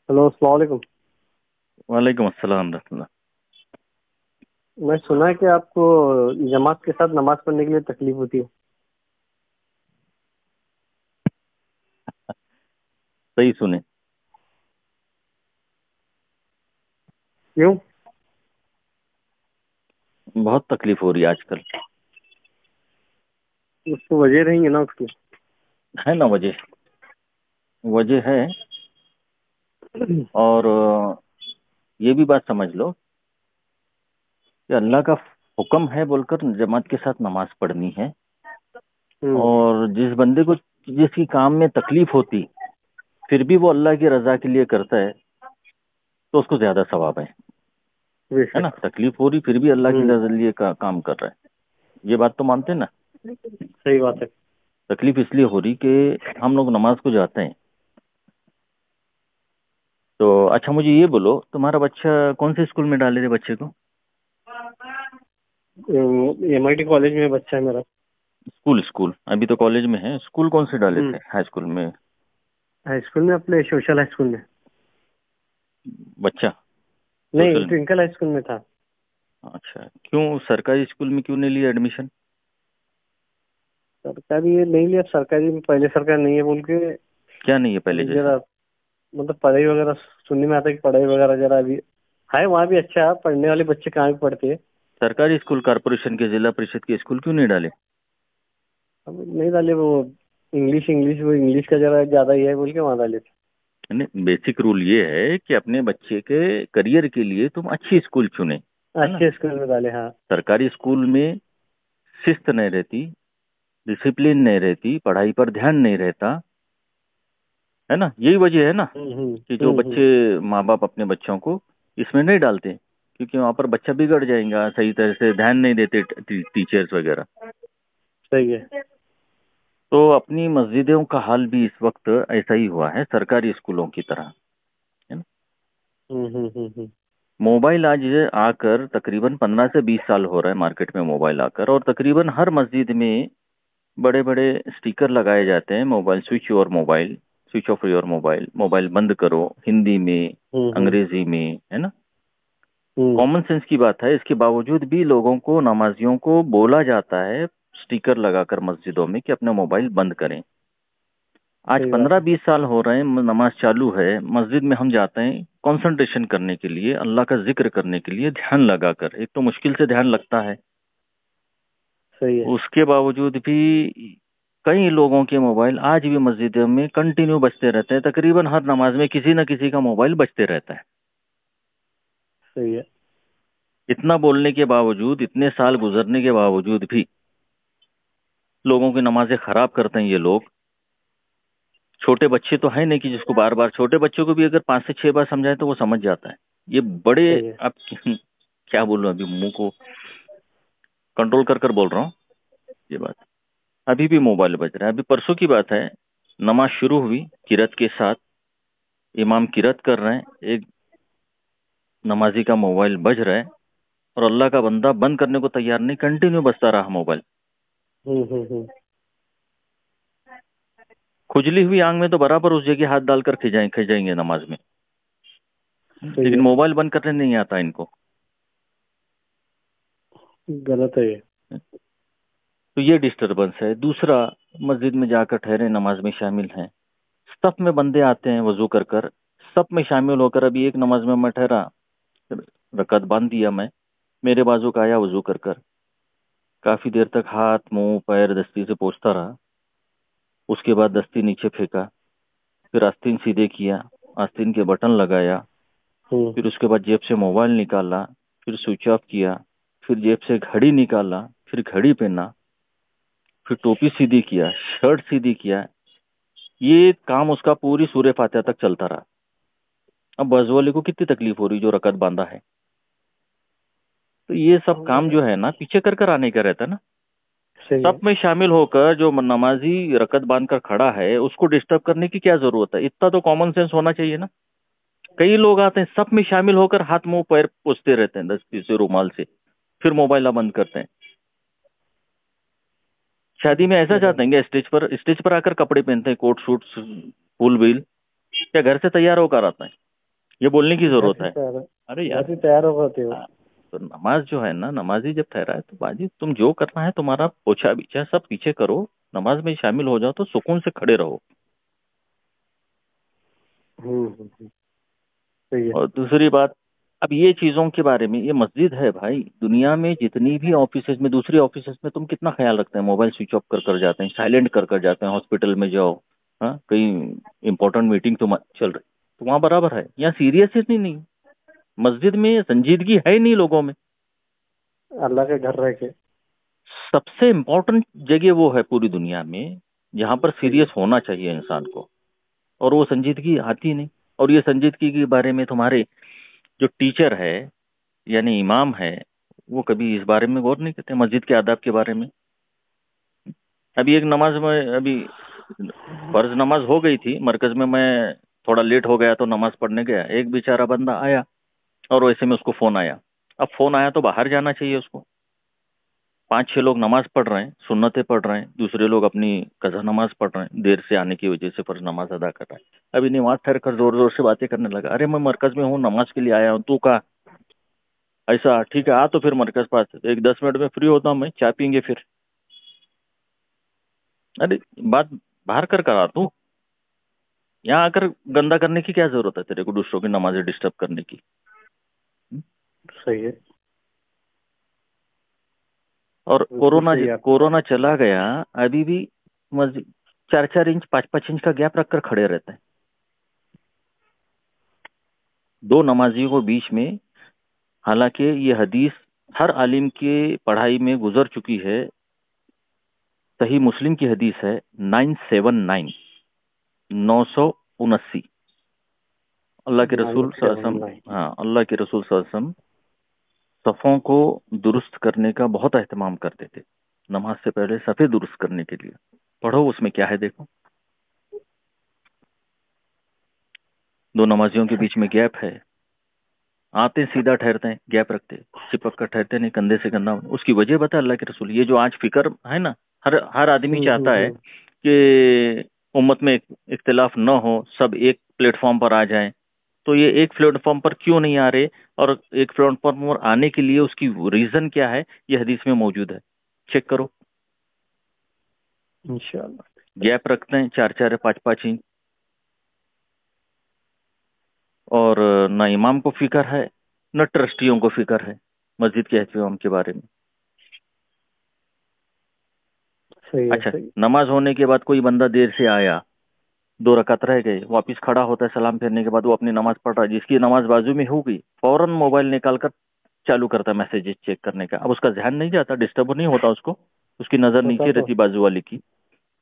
Hello, السلام علیکم۔ وعلیکم السلام ورحمۃ اللہ۔ میں سنا ہے کہ آپ کو جماعت کے ساتھ نماز پڑھنے کے لیے تکلیف ہوتی ہے۔ صحیح سنیں۔ کیوں؟ بہت تکلیف ہو رہی ہے آج کل۔ اس کو وجہ رہیں گے نا اس کی۔ ہے نا وجہ ہے۔ اور یہ بھی بات سمجھ لو کہ اللہ کا حکم ہے بول کر جماعت کے ساتھ نماز پڑھنی ہے، اور جس بندے کو جس کی کام میں تکلیف ہوتی پھر بھی وہ اللہ کی رضا کے لیے کرتا ہے تو اس کو زیادہ ثواب بے ہے نا۔ شک۔ تکلیف ہو رہی پھر بھی اللہ کی رضا کے لیے کام کر رہا ہے، یہ بات تو مانتے ہیں نا۔ صحیح بات ہے۔ تکلیف اس لیے ہو رہی کہ ہم لوگ نماز کو جاتے ہیں تو اچھا مجھے یہ بولو، تمہارا بچہ کون سے اسکول میں ڈالے تھے بچے کو؟ MIT کالج میں بچہ ہے میرا۔ اسکول ابھی تو کالج میں ہے، اسکول کون سے ڈالے تھے؟ ہائی اسکول میں؟ ہائی اسکول میں، اپنے سوشل ہائی اسکول میں۔ بچہ نہیں، ٹوئنکل ہائی اسکول میں تھا۔ اچھا، کیوں سرکاری اسکول میں کیوں نہیں لیا ایڈمیشن؟ سرکاری نہیں لیا، سرکاری میں پہلے سرکار نہیں ہے بول کے کیا نہیں ہے پہلے جیسا؟ ذرا مطلب پڑھائی وغیرہ سننے میں آتا ہے کہ پڑھائی وغیرہ ذرا ابھی ہے وہاں بھی اچھا ہے، پڑھنے والے بچے کہاں بھی پڑھتے ہیں۔ سرکاری اسکول کارپوریشن کے ضلع پریشد کے اسکول کیوں نہیں ڈالے؟ اب نہیں ڈالے، وہ انگلش کا ذرا زیادہ ہی ہے بول کے وہاں ڈالے تھے۔ بیسک رول یہ ہے کہ اپنے بچے کے کریئر کے لیے تم اچھی اسکول چنے۔ اچھے اسکول میں ڈالے، ہاں۔ سرکاری اسکول میں شست نہیں رہتی، ڈسپلن نہیں رہتی، پڑھائی پر دھیان نہیں رہتا ہے نا۔ یہی وجہ ہے نا کہ جو بچے ماں باپ اپنے بچوں کو اس میں نہیں ڈالتے، کیونکہ وہاں پر بچہ بگڑ جائے گا، صحیح طرح سے دھیان نہیں دیتے ٹیچرز وغیرہ۔ صحیح ہے۔ تو اپنی مسجدوں کا حال بھی اس وقت ایسا ہی ہوا ہے سرکاری اسکولوں کی طرح ہے نا۔ موبائل آج آ کر تقریباً 15 سے 20 سال ہو رہا ہے مارکیٹ میں موبائل آ کر، اور تقریباً ہر مسجد میں بڑے بڑے اسٹیکر لگائے جاتے ہیں، mobile switch off your mobile, mobile بند کرو، ہندی میں، انگریزی میں، ہے نا۔ کامن سینس کی بات ہے، اس کے باوجود بھی لوگوں کو، نمازیوں کو بولا جاتا ہے اسٹیکر لگا کر مسجدوں میں کہ اپنا موبائل بند کریں۔ آج 15-20 سال ہو رہے ہیں، نماز چالو ہے، مسجد میں ہم جاتے ہیں کنسنٹریشن کرنے کے لیے، اللہ کا ذکر کرنے کے لیے دھیان لگا کر، ایک تو مشکل سے دھیان لگتا ہے، اس کے باوجود بھی کئی لوگوں کے موبائل آج بھی مسجدوں میں کنٹینیو بجتے رہتے ہیں، تقریباً ہر نماز میں کسی نہ کسی کا موبائل بجتے رہتا ہے۔ صحیح ہے۔ اتنا بولنے کے باوجود، اتنے سال گزرنے کے باوجود بھی لوگوں کی نمازیں خراب کرتے ہیں یہ لوگ۔ چھوٹے بچے تو ہیں نہیں کہ جس کو بار بار، چھوٹے بچوں کو بھی اگر 5 سے 6 بار سمجھائے تو وہ سمجھ جاتا ہے۔ یہ بڑے، اب کیا بولوں، ابھی منہ کو کنٹرول کر بول رہا ہوں یہ بات۔ ابھی بھی موبائل بج رہا ہے۔ ابھی پرسوں کی بات ہے، نماز شروع ہوئی قرات کے ساتھ، امام قرات کر رہے ہیں، ایک نمازی کا موبائل بج رہا ہے اور اللہ کا بندہ بند کرنے کو تیار نہیں، کنٹینیو بجتا رہا موبائل۔ کھجلی ہوئی آنکھ میں تو برابر اس جگہ ہاتھ ڈال کر کھجائیں گے نماز میں، لیکن موبائل بند کرنے نہیں آتا ان کو۔ غلط ہے یہ۔ تو یہ ڈسٹربنس ہے۔ دوسرا، مسجد میں جا کر ٹھہرے، نماز میں شامل ہیں، صف میں بندے آتے ہیں وضو کر صف میں شامل ہو کر، ابھی ایک نماز میں ٹھہرا، رکعت باندھ دیا میں، میرے بازو کا آیا وضو کر کافی دیر تک ہاتھ، منہ، پیر دستی سے پوچھتا رہا، اس کے بعد دستی نیچے پھینکا، پھر آستین سیدھے کیا، آستین کے بٹن لگایا، پھر اس کے بعد جیب سے موبائل نکالا، پھر سوئچ آف کیا، پھر جیب سے گھڑی نکالا، پھر گھڑی پہنا، پھر ٹوپی سیدھی کیا، شرٹ سیدھی کیا۔ یہ کام اس کا پوری سورہ فاتحہ تک چلتا رہا۔ اب بازو والے کو کتنی تکلیف ہو رہی جو رکعت باندھا ہے۔ تو یہ سب کام جو ہے نا پیچھے کر آنے کا رہتا نا۔ سب میں شامل ہو کر جو نمازی رکعت باندھ کر کھڑا ہے اس کو ڈسٹرب کرنے کی کیا ضرورت ہے؟ اتنا تو کامن سینس ہونا چاہیے نا۔ کئی لوگ آتے ہیں سب میں شامل ہو کر ہاتھ منہ پیر پوچھتے رہتے ہیں دستی سے، رومال سے، پھر موبائل بند کرتے ہیں۔ شادی میں ایسا چاہتے ہیں کہ اسٹیج پر آ کر کپڑے پہنتے ہیں، کوٹ سوٹ، فل بیل، کیا گھر سے تیار ہو کر آتا ہے؟ یہ بولنے کی ضرورت ہے. ارے یار تیار ہو گئے. تو نماز جو ہے نا، نمازی جب ٹھہرا ہے تو باجی تم جو کرنا ہے تمہارا پوچھا بیچا سب پیچھے کرو، نماز میں شامل ہو جاؤ تو سکون سے کھڑے رہو. اور دوسری بات، اب یہ چیزوں کے بارے میں، یہ مسجد ہے بھائی، دنیا میں جتنی بھی آفیسز میں، دوسری آفیسز میں تم کتنا خیال رکھتے ہیں، موبائل سوئچ آف کر جاتے ہیں، سائلنٹ کر جاتے ہیں. ہاسپٹل میں جاؤ، ہاں کہیں امپورٹنٹ میٹنگ تو چل رہی تو وہاں برابر ہے. یہاں سیریس ہی نہیں، مسجد میں سنجیدگی ہے نہیں لوگوں میں. اللہ کے گھر رہ کے سب سے امپورٹنٹ جگہ وہ ہے پوری دنیا میں جہاں پر سیریس ہونا چاہیے انسان کو، اور وہ سنجیدگی آتی نہیں. اور یہ سنجیدگی کے بارے میں تمہارے جو ٹیچر ہے یعنی امام ہے وہ کبھی اس بارے میں غور نہیں کرتے، مسجد کے آداب کے بارے میں. ابھی ایک نماز میں، ابھی فرض نماز ہو گئی تھی مرکز میں تھوڑا لیٹ ہو گیا تو نماز پڑھنے گیا. ایک بیچارہ بندہ آیا اور ویسے میں اس کو فون آیا. اب فون آیا تو باہر جانا چاہیے اس کو. 5-6 لوگ نماز پڑھ رہے ہیں، سنتیں پڑھ رہے ہیں، دوسرے لوگ اپنی قضا نماز پڑھ رہے ہیں، دیر سے آنے کی وجہ سے فرض نماز ادا کر رہے ہیں. ابھی نماز ٹھہر کر زور زور سے باتیں کرنے لگا. ارے میں مرکز میں ہوں، نماز کے لیے آیا ہوں. تو کہا ایسا ٹھیک ہے، تو پھر مرکز پاس 10 منٹ میں فری ہوتا ہوں میں، چائے پئیں گے پھر. ارے بات باہر کرا تو یہاں آ کر گندا کرنے کی کیا ضرورت ہے تیرے کو، دوسروں کی نمازیں ڈسٹرب کرنے کی. صحیح ہے. اور کورونا چلا گیا، ابھی بھی مسجد 4-4 انچ 5-5 انچ کا گیپ رکھ کر کھڑے رہتے ہیں دو نمازیوں کو بیچ میں. حالانکہ یہ حدیث ہر عالم کی پڑھائی میں گزر چکی ہے. صحیح مسلم کی حدیث ہے 979 979. اللہ کے رسول صلی اللہ علیہ وسلم، ہاں اللہ کے رسول صلی اللہ علیہ وسلم صفوں کو درست کرنے کا بہت اہتمام کرتے تھے. نماز سے پہلے صفیں درست کرنے کے لیے. پڑھو اس میں کیا ہے دیکھو. دو نمازیوں کے بیچ میں گیپ ہے، آتے سیدھا ٹھہرتے ہیں، گیپ رکھتے، چپک کر ٹھہرتے نہیں، کندھے سے کندھا. اس کی وجہ بتا اللہ کے رسول. یہ جو آج فکر ہے نا، ہر آدمی چاہتا ہے کہ امت میں اختلاف نہ ہو، سب ایک پلیٹ فارم پر آ جائیں. تو یہ ایک پلیٹ فارم پر کیوں نہیں آ رہے، اور ایک پلیٹ فارم پر آنے کے لیے اس کی ریزن کیا ہے، یہ حدیث میں موجود ہے. چیک کرو. انشاءاللہ گیپ رکھتے ہیں 4-4 5-5 انچ. اور نہ امام کو فکر ہے نہ ٹرسٹیوں کو فکر ہے مسجد کے اہتمام کے بارے میں. اچھا نماز ہونے کے بعد کوئی بندہ دیر سے آیا، 2 رکعت رہ گئے، واپس کھڑا ہوتا ہے، سلام پھیرنے کے بعد وہ اپنی نماز پڑھ رہا ہے. جس کی نماز بازو میں ہو گئی فوراً موبائل نکال کر چالو کرتا ہے میسیجز چیک کرنے کا. اب اس کا ذہن نہیں جاتا، ڈسٹرب نہیں ہوتا، اس کی نظر نیچے رہتی بازو والی کی.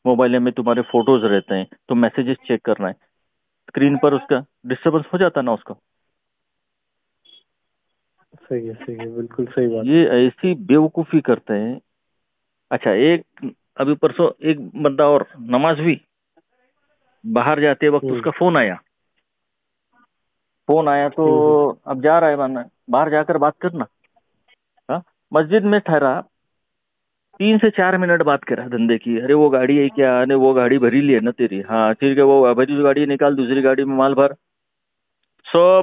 موبائل میں تمہارے فوٹوز رہتے ہیں تو میسیجز چیک کرنا ہے، اسکرین پر اس کا ڈسٹربنس ہو جاتا نا اس کا. صحیح ہے بالکل صحیح بات. یہ ایسی بیوقوفی کرتے ہیں. اچھا ایک ابھی پرسوں ایک بندہ اور نماز ہوئی، باہر جاتے وقت اس کا فون آیا تو اب جا رہا ہے بندہ باہر جا کر بات کرنا. مسجد میں ٹھہرا 3 سے 4 منٹ بات کرا دھندے کی. ارے وہ گاڑی ہے کیا، ارے وہ گاڑی بھری لی ہے نا تیری، ہاں ٹھیک ہے وہ بھری گاڑی نکال، دوسری گاڑی میں مال بھر. سب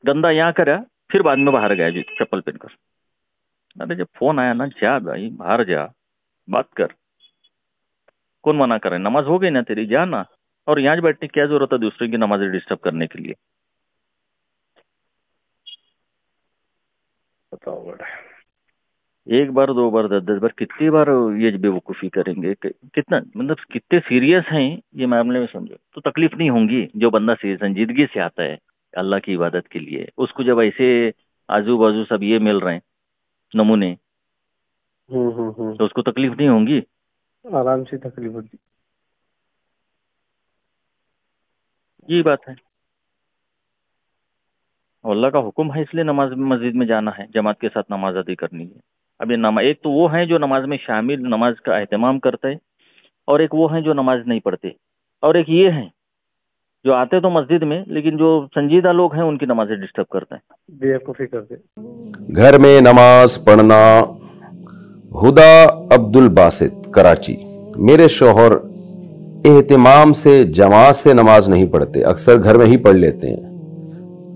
گندا یہاں کرا، پھر بعد میں باہر گیا چپل پہن کر. ارے جب فون آیا نا، جا بھائی باہر جا بات کر. کون منع کر رہے، نماز ہو گئی نا تیری، جا نا. اور یہاں بیٹھنے کی کیا ضرورت ہے دوسرے کی نماز ڈسٹرب کرنے کے لیے. بتاؤ بیٹا، 1 بار 2 بار 10 بار کتنی بار یہ بے وقوفی کریں گے، کتنا مطلب کتنے سیریس ہیں یہ معاملے میں سمجھو تو تکلیف نہیں ہوں گی. جو بندہ سنجیدگی سے آتا ہے اللہ کی عبادت کے لیے، اس کو جب ایسے آزو بازو سب یہ مل رہے ہیں نمونے تو اس کو تکلیف نہیں ہوں گی، آرام سے تکلیف ہوگی. یہی بات ہے. اللہ کا حکم ہے، اس لیے نماز مسجد میں جانا ہے، جماعت کے ساتھ نماز ادا کرنی ہے. اب یہ ایک تو وہ ہیں جو نماز میں شامل، نماز کا اہتمام کرتے ہیں، اور ایک وہ ہیں جو نماز نہیں پڑھتے، اور ایک یہ ہیں جو آتے تو مسجد میں لیکن جو سنجیدہ لوگ ہیں ان کی نمازیں ڈسٹرب کرتے ہیں، بے وقوفی کرتے. گھر میں نماز پڑھنا. ہدا عبد الباسط کراچی. میرے شوہر اہتمام سے جماعت سے نماز نہیں پڑھتے، اکثر گھر میں ہی پڑھ لیتے ہیں.